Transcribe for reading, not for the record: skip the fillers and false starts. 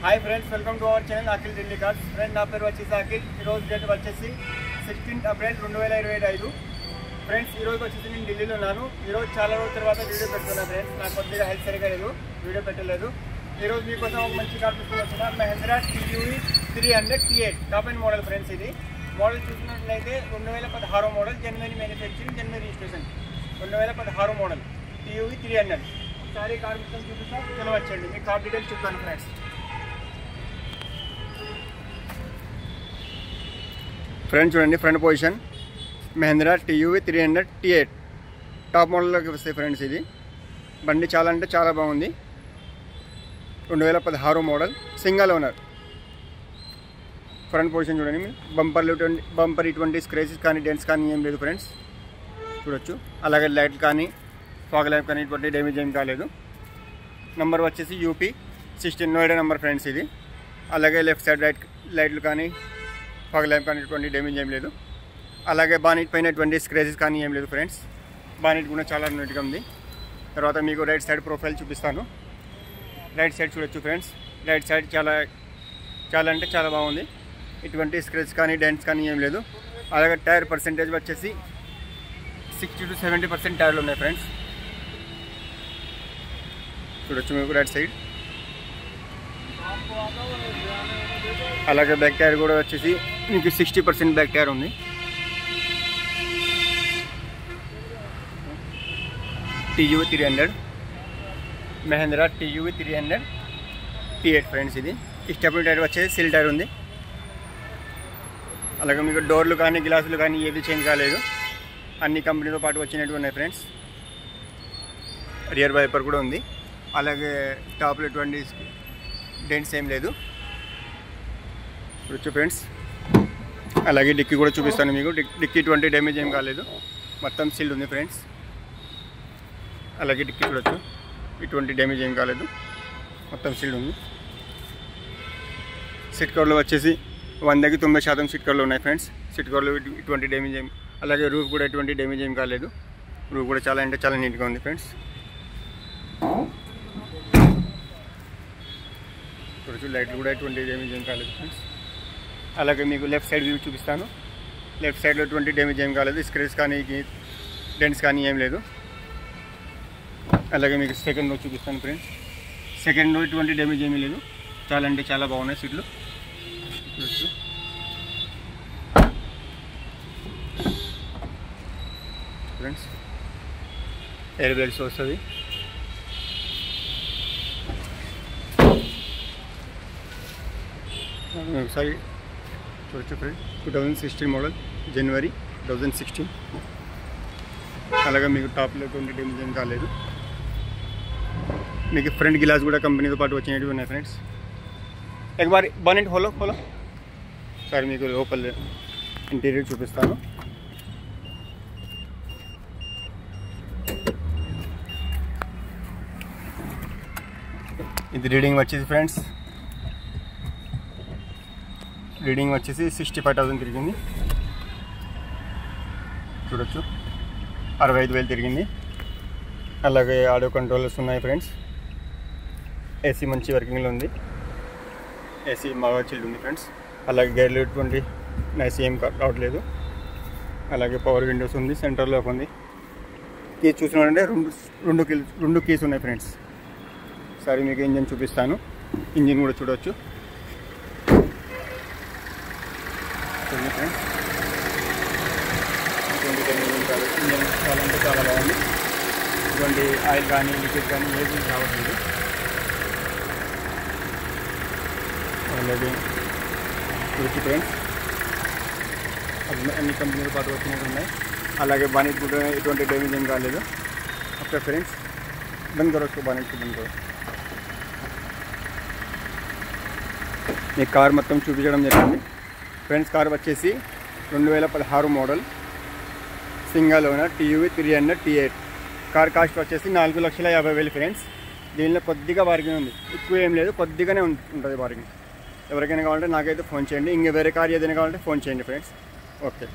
Hi friends, welcome to our channel Akhil Delhi cars. Friend, నా పేరు వచ్చేసి అఖిల్. ఈరోజు డేట్ వచ్చేసి 16 ఏప్రిల్ 2025. ఫ్రెండ్స్, ఈరోజు వచ్చేసి నేను ఢిల్లీలో ఉన్నాను. ఈరోజు చాలా రోజుల తర్వాత వీడియో పెడుతున్నాను ఫ్రెండ్స్. నాకు కొద్దిగా హెల్త్ సరిగా లేదు, వీడియో పెట్టలేదు. ఈరోజు మీకోసం ఒక మంచి కార్ తీసుకుని వచ్చిన Mahindra TUV 300 T8 top and model friends. ఇది మోడల్ చూసినట్లయితే 2016 మోడల్, జనవరి మ్యానుఫ్యాక్చరింగ్, జనవరి రిజిస్ట్రేషన్. 2016 model TUV 300. ఒకసారి కార్ మొత్తం చూపిస్తా, వచ్చండి మీకు కార్ డీటెయిల్స్ చెప్తాను ఫ్రెండ్స్. ఫ్రంట్ చూడండి, front position Mahindra TUV 300 T8 top మోడల్లోకి వస్తాయి ఫ్రెండ్స్. ఇది బండి చాలా అంటే చాలా బాగుంది. 2016 model, single owner. Front position చూడండి, బంపర్ ఇటువంటి స్క్రేచెస్ కానీ డెంట్స్ కానీ ఏం లేదు ఫ్రెండ్స్, చూడొచ్చు. అలాగే లైట్ కానీ ఫాగ్ ల్యాంప్ కానీ ఇటువంటి డ్యామేజ్ ఏం కాలేదు. నెంబర్ వచ్చేసి UP 16 నోయిడా నెంబర్ ఫ్రెండ్స్ ఇది. అలాగే లెఫ్ట్ సైడ్ లైట్లు కానీ ఫాగ్ ల్యాంప్ కానీ ఇటువంటి డ్యామేజ్ ఏం లేదు. అలాగే బానెట్ పైన ఎటువంటి స్క్రేచెస్ కానీ ఏం లేదు ఫ్రెండ్స్. బానెట్ కూడా చాలా నీట్గా ఉంది. తర్వాత మీకు రైట్ సైడ్ ప్రొఫైల్ చూపిస్తాను. రైట్ సైడ్ చూడొచ్చు ఫ్రెండ్స్. రైట్ సైడ్ చాలా అంటే చాలా బాగుంది. ఇటువంటి స్క్రేచ్ కానీ డెంట్స్ కానీ ఏం లేదు. అలాగే టైర్ పర్సెంటేజ్ వచ్చేసి 60 to 70% టైర్లు ఉన్నాయి ఫ్రెండ్స్, చూడొచ్చు మీకు రైట్ సైడ్. అలాగే బ్యాక్ టైర్ కూడా వచ్చేసి మీకు 60% బ్యాక్ టైర్ ఉంది. TUV 300 Mahindra TUV 300 T8 friends. ఇది స్టెప్నీ టైర్ వచ్చేసి సిల్ టైర్ ఉంది. అలాగే మీకు డోర్లు కానీ గ్లాసులు కానీ ఏది చేంజ్ కాలేదు, అన్ని కంపెనీతో పాటు వచ్చినట్టు ఉన్నాయి ఫ్రెండ్స్. రియర్ వైపర్ కూడా ఉంది. అలాగే టాప్లో ఎటువంటి డెంట్స్ ఏం లేదు, చూడొచ్చు ఫ్రెండ్స్. అలాగే డిక్కీ కూడా చూపిస్తాను మీకు. డిక్కీ ఇటువంటి డ్యామేజ్ ఏం కాలేదు, మొత్తం సీల్డ్ ఉంది ఫ్రెండ్స్. అలాగే డిక్కీ చూడొచ్చు, ఇటువంటి డ్యామేజ్ ఏం కాలేదు, మొత్తం సీల్డ్ ఉంది. సీట్ కవర్లో వచ్చేసి 100కి 90% సీట్ కవర్లు ఉన్నాయి ఫ్రెండ్స్. సీట్ కవర్లో ఇటువంటి డ్యామేజ్ ఏం, అలాగే రూఫ్ కూడా ఎటువంటి డ్యామేజ్ ఏం కాలేదు. రూఫ్ కూడా చాలా అంటే చాలా నీట్గా ఉంది ఫ్రెండ్స్, చూడొచ్చు. లైట్లు కూడా ఎటువంటి డ్యామేజ్ ఏం కాలేదు ఫ్రెండ్స్. అలాగే మీకు లెఫ్ట్ సైడ్ వ్యూ చూపిస్తాను. లెఫ్ట్ సైడ్లో ఎటువంటి డ్యామేజ్ ఏం కాలేదు, స్క్రేచ్ కానీ డెంట్స్ కానీ ఏం లేదు. అలాగే మీకు సెకండ్ రో చూపిస్తాను ఫ్రెండ్స్. సెకండ్ రో ఎటువంటి డ్యామేజ్ ఏమీ లేదు, చాలా అంటే చాలా బాగున్నాయి సీట్లు, చూడొచ్చు. ఫ్రెండ్స్, ఎయిర్ బ్యాగ్స్ వస్తుంది. ఒకసారి చూడొచ్చు ఫ్రెండ్స్. 2016 మోడల్, జనవరి 2016. అలాగే మీకు టాప్లో ఎటువంటి డ్యామేజ్ ఏం కాలేదు. మీకు ఫ్రంట్ గ్లాస్ కూడా కంపెనీతో పాటు వచ్చినవి ఉన్నాయి ఫ్రెండ్స్. ఒకసారి బానెట్ హోలో సరే మీకు లోపల ఇంటీరియర్ చూపిస్తాను. ఇది రీడింగ్ వచ్చేసి ఫ్రెండ్స్, రీడింగ్ వచ్చేసి 65,000 తిరిగింది, చూడొచ్చు. 65,000 తిరిగింది. అలాగే ఆడియో కంట్రోలర్స్ ఉన్నాయి ఫ్రెండ్స్. AC మంచి వర్కింగ్లో ఉంది, AC బాగా చిల్డ్ ఉంది ఫ్రెండ్స్. అలాగే గైర్లు ఎటువంటి నైస్ ఏం రావట్లేదు. అలాగే పవర్ విండోస్ ఉంది, సెంటర్ లాక్ ఉంది. కీస్ చూసినారంటే రెండు కీస్ ఉన్నాయి ఫ్రెండ్స్. సరే మీకు ఇంజిన్ చూపిస్తాను. ఇంజిన్ కూడా చూడవచ్చు ఫ్రెండ్స్. ఇంజిన్ చాలా అంటే చాలా బాగుంది. ఇటువంటి ఆయిల్ కానీ లిక్విడ్ కానీ ఏది రావట్లేదు. అలాగే చూడొచ్చు ఫ్రెండ్స్, అన్ని కంపెనీలు పాటు వచ్చినట్టు ఉన్నాయి. అలాగే బానెట్ కూడా ఎటువంటి డ్యామేజ్ ఏం కాలేదు. ఓకే ఫ్రెండ్స్, బంద్ కరోచ్చు, బానెట్ బంద్ కరో. మీ కార్ మొత్తం చూపించడం జరిగింది ఫ్రెండ్స్. కార్ వచ్చేసి 2016 model, single owner, TUV 300 T8. Car cost వచ్చేసి 4,50,000 ఫ్రెండ్స్. దీనిలో కొద్దిగా బార్గెన్ ఉంది, ఎక్కువ ఏం లేదు, కొద్దిగానే ఉంటుంది బార్గెన్. ఎవరికైనా కావాలంటే నాకైతే ఫోన్ చేయండి. ఇంకా వేరే కార్ ఏదైనా కావాలంటే ఫోన్ చేయండి ఫ్రెండ్స్. ఓకే.